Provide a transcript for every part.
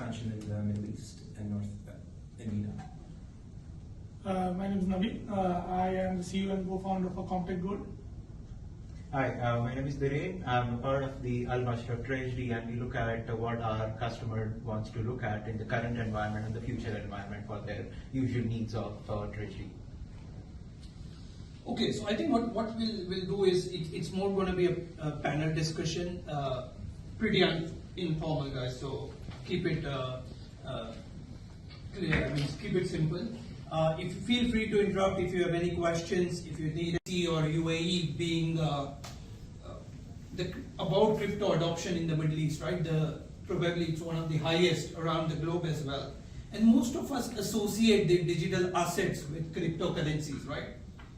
expansion in the Middle East and in MENA? My name is Navin. I am the CEO and co-founder of Comtech Gold. Hi, my name is Dhiren. I'm a part of the Masraf Treasury, and we look at what our customer wants to look at in the current environment and the future environment for their usual needs of Treasury. Okay, so I think what we'll do is it's more going to be a panel discussion, pretty informal, guys. So keep it clear. I mean, keep it simple. If you feel free to interrupt if you have any questions, if you need C or UAE being about crypto adoption in the Middle East, right? Probably it's one of the highest around the globe as well. And most of us associate the digital assets with cryptocurrencies, right?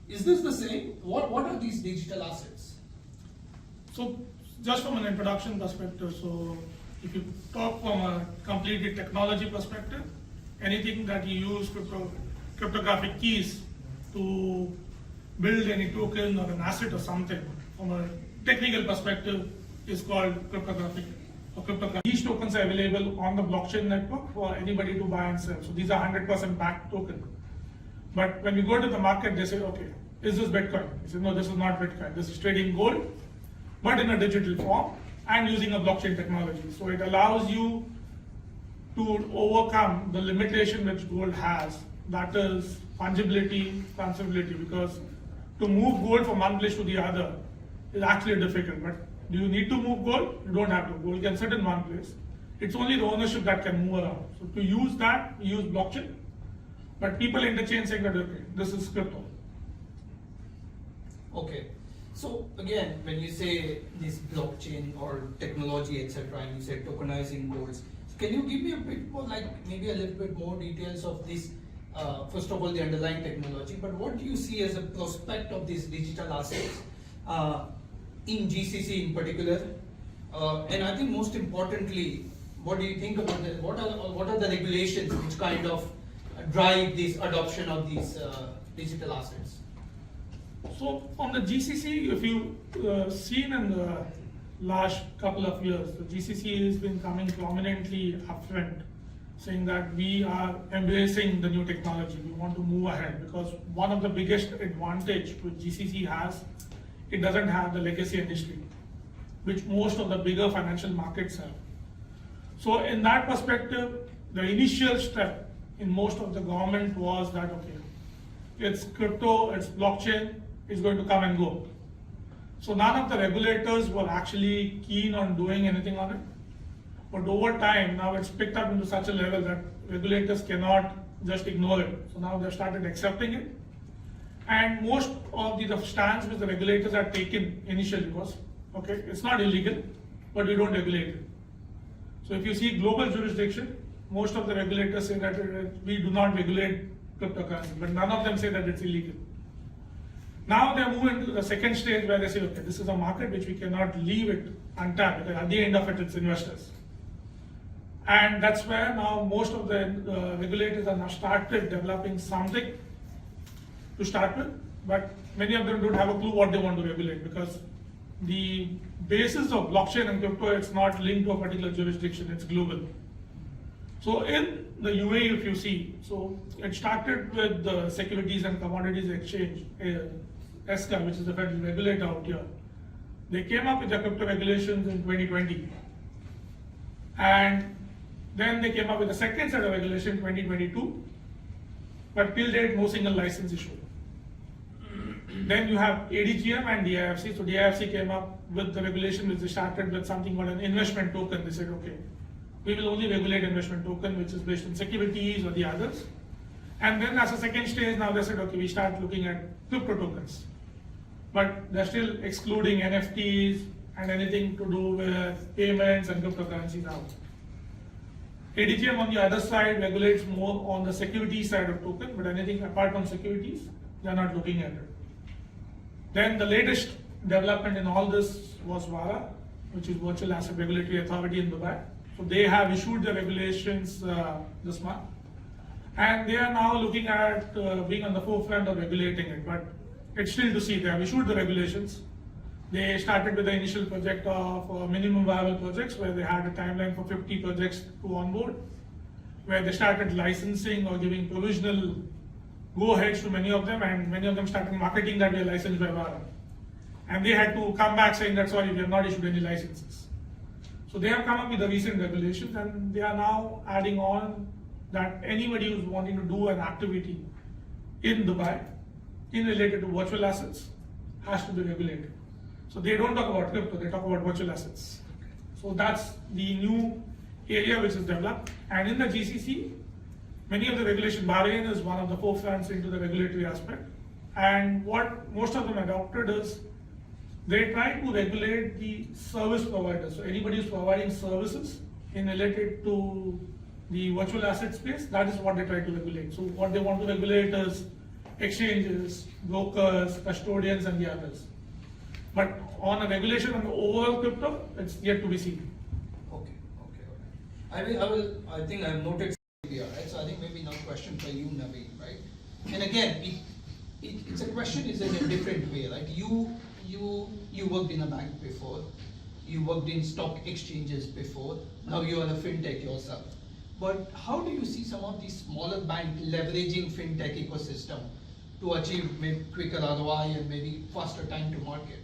Is this the same? What are these digital assets? So just from an introduction perspective, so if you talk from a completely technology perspective, anything that you use cryptographic keys to build any token or an asset or something from a technical perspective is called cryptographic or cryptocurrency. These tokens are available on the blockchain network for anybody to buy and sell. So these are 100% backed token. But when you go to the market, they say, okay, is this Bitcoin? You say, no, this is not Bitcoin. This is trading gold, but in a digital form and using a blockchain technology. So it allows you to overcome the limitation which gold has, that is fungibility, transferability, because to move gold from one place to the other is actually difficult. But do you need to move gold? You don't have to. Gold can sit in one place. It's only the ownership that can move around. So to use that, we use blockchain. But people interchange saying that, okay, this is crypto. Okay. So again, when you say this blockchain or technology, etc., and you say tokenizing golds, can you give me a bit more, like maybe a little bit more details of this? First of all, the underlying technology, but what do you see as a prospect of these digital assets in GCC in particular? And I think most importantly, what do you think about what are the regulations which kind of drive this adoption of these digital assets? So on the GCC, if you've seen in the last couple of years, the GCC has been coming prominently upfront, saying that we are embracing the new technology. We want to move ahead because one of the biggest advantage which GCC has, it doesn't have the legacy industry, which most of the bigger financial markets have. So in that perspective, the initial step in most of the government was that, okay, it's crypto, it's blockchain, it's going to come and go. So none of the regulators were actually keen on doing anything on it. But over time, now it's picked up into such a level that regulators cannot just ignore it. So now they've started accepting it. And most of the stance which the regulators have taken initially was, okay, it's not illegal, but we don't regulate it. So if you see global jurisdiction, most of the regulators say that we do not regulate cryptocurrency, but none of them say that it's illegal. Now they're moving to the second stage where they say, okay, this is a market which we cannot leave it untapped, because at the end of it, it's investors. And that's where now most of the regulators are now started developing something to start with, but many of them don't have a clue what they want to regulate, because the basis of blockchain and crypto, it's not linked to a particular jurisdiction, it's global. So in the UAE, if you see, so it started with the Securities and Commodities Exchange, ESCA, which is the federal regulator out here. They came up with the crypto regulations in 2020. And then they came up with the second set of regulation in 2022, but till date, no single license issued. Then you have ADGM and DIFC. So DIFC came up with the regulation which they started with something called an investment token. They said, okay, we will only regulate investment token, which is based on securities or the others. And then as a second stage, now they said, okay, we start looking at crypto tokens. But they're still excluding NFTs and anything to do with payments and cryptocurrencies out. ADGM on the other side regulates more on the security side of token, but anything apart from securities, they're not looking at it. Then the latest development in all this was VARA, which is Virtual Asset Regulatory Authority in Dubai. So they have issued the regulations this month. And they are now looking at being on the forefront of regulating it, but it's still to see. They have issued the regulations. They started with the initial project of minimum viable projects, where they had a timeline for 50 projects to onboard, where they started licensing or giving provisional go-aheads to many of them, and many of them started marketing that we are licensed by VARA. And they had to come back saying that, sorry, we have not issued any licenses. So they have come up with the recent regulations, and they are now adding on that anybody who's wanting to do an activity in Dubai in related to virtual assets has to be regulated. So they don't talk about crypto, they talk about virtual assets. So that's the new area which is developed. And in the GCC, many of the regulation, Bahrain is one of the forefronts into the regulatory aspect. And what most of them adopted is they try to regulate the service providers. So anybody who's providing services in related to the virtual asset space, that is what they try to regulate. So what they want to regulate is exchanges, brokers, custodians, and the others. But on a regulation on the overall crypto, it's yet to be seen. Okay. I think I've noted here, right? So I think maybe now question for you, Navin, right? And again, it's a question is in a different way, right? You worked in a bank before, you worked in stock exchanges before, now you are a fintech yourself. But how do you see some of these smaller banks leveraging fintech ecosystem to achieve maybe quicker ROI and maybe faster time to market?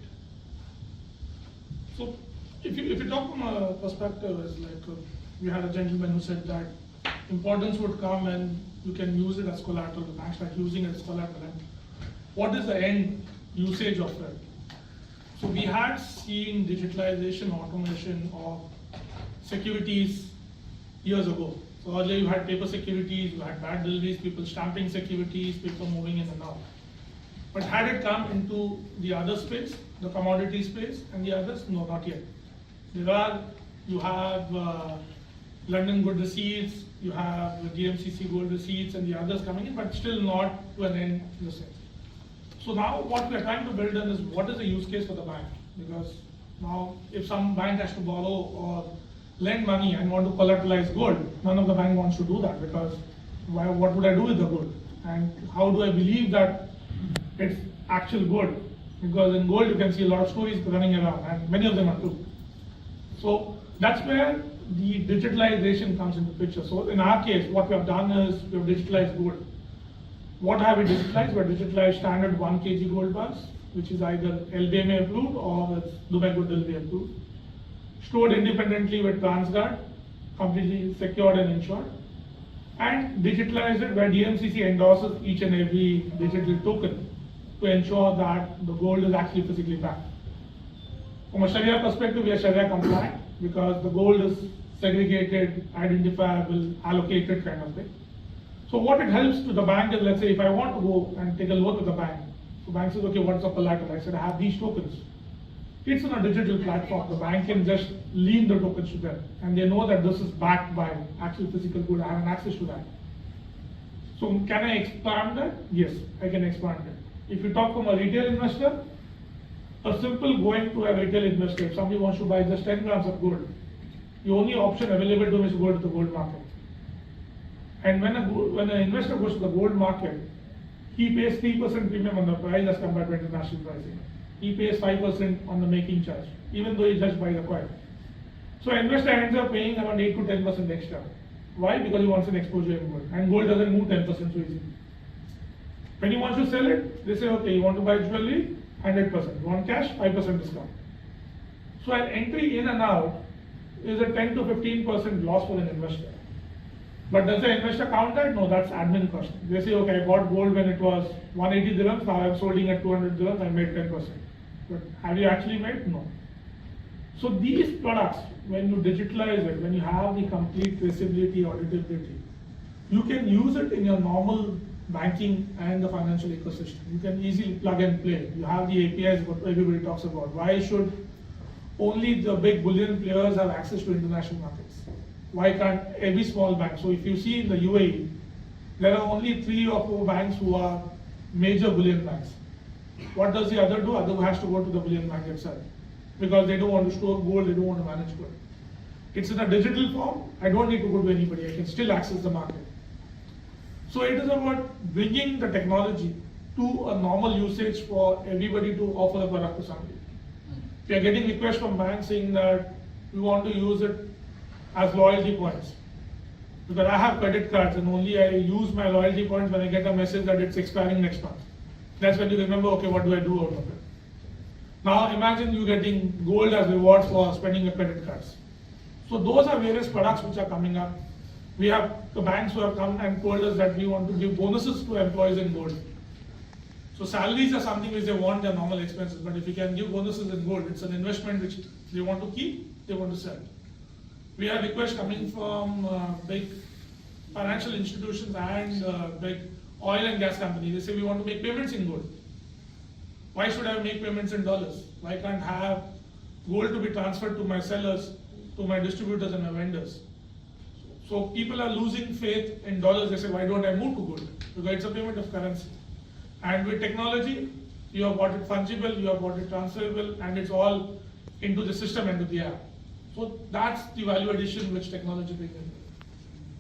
So if you talk from a perspective, is like we had a gentleman who said that importance would come and you can use it as collateral. The banks like using it as collateral. And what is the end usage of it? So we had seen digitalization, automation of securities years ago. So earlier you had paper securities, you had bad deliveries, people stamping securities, people moving in and out. But had it come into the other space, the commodity space, and the others? No, not yet. You have London gold receipts, you have GMCC gold receipts, and the others coming in, but still not to an end in the sense. So now what we are trying to build in is what is the use case for the bank? Because now if some bank has to borrow or lend money and want to collateralize gold, none of the bank wants to do that, because what would I do with the gold? And how do I believe that it's actual gold? Because in gold you can see a lot of stories running around, and many of them are true. So that's where the digitalization comes into picture. So in our case, what we have done is we have digitalized gold. What have we digitalized? We have digitalized standard 1 kg gold bars, which is either LBMA approved or it's Dubai Good Delivery approved. Stored independently with TransGuard, completely secured and insured. And digitalized it where DMCC endorses each and every digital token to ensure that the gold is actually physically backed. From a Sharia perspective, we are Sharia compliant because the gold is segregated, identifiable, allocated kind of thing. So what it helps to the bank is, let's say if I want to go and take a loan with the bank, so bank says, okay, what's the collateral? I said, I have these tokens. It's on a digital platform. The bank can just lean the tokens to them, and they know that this is backed by actual physical good. I have access to that. So can I expand that? Yes, I can expand it. If you talk from a retail investor, a simple going to a retail investor, if somebody wants to buy just 10 grams of gold, the only option available to him is to go to the gold market. And when an investor goes to the gold market, he pays 3% premium on the price as compared to international pricing. He pays 5% on the making charge, even though he just buys the coin. So an investor ends up paying around 8 to 10% extra. Why? Because he wants an exposure in gold, and gold doesn't move 10% so easily. When he wants to sell it, they say, okay, you want to buy jewelry, 100%. You want cash, 5% discount. So an entry in and out is a 10 to 15% loss for an investor. But does the investor count that? No, that's admin cost. They say, okay, I bought gold when it was 180 dirhams, now I'm sold at 200 dirhams, I made 10%. But have you actually made? No. So these products, when you digitalize it, when you have the complete traceability, auditability, you can use it in your normal banking and the financial ecosystem. You can easily plug and play. You have the APIs, what everybody talks about. Why should only the big bullion players have access to international markets? Why can't every small bank? So if you see in the UAE, there are only 3 or 4 banks who are major bullion banks. What does the other do? Other has to go to the bullion bank itself, because they don't want to store gold, they don't want to manage gold. It's in a digital form. I don't need to go to anybody. I can still access the market. So it is about bringing the technology to a normal usage for everybody to offer a product to somebody. We are getting requests from banks saying that we want to use it as loyalty points. Because I have credit cards and only I use my loyalty points when I get a message that it's expiring next month. That's when you remember, okay, what do I do out of it? Now imagine you getting gold as rewards for spending your credit cards. So those are various products which are coming up. We have the banks who have come and told us that we want to give bonuses to employees in gold. So salaries are something which they want their normal expenses, but if you can give bonuses in gold, it's an investment which they want to keep, they want to sell. We have requests coming from big financial institutions and big oil and gas companies. They say we want to make payments in gold. Why should I make payments in dollars? Why can't I have gold to be transferred to my sellers, to my distributors and my vendors? So people are losing faith in dollars. They say, why don't I move to gold? Because it's a payment of currency. And with technology, you have got it fungible, you have got it transferable, and it's all into the system and to the app. So that's the value addition which technology brings in.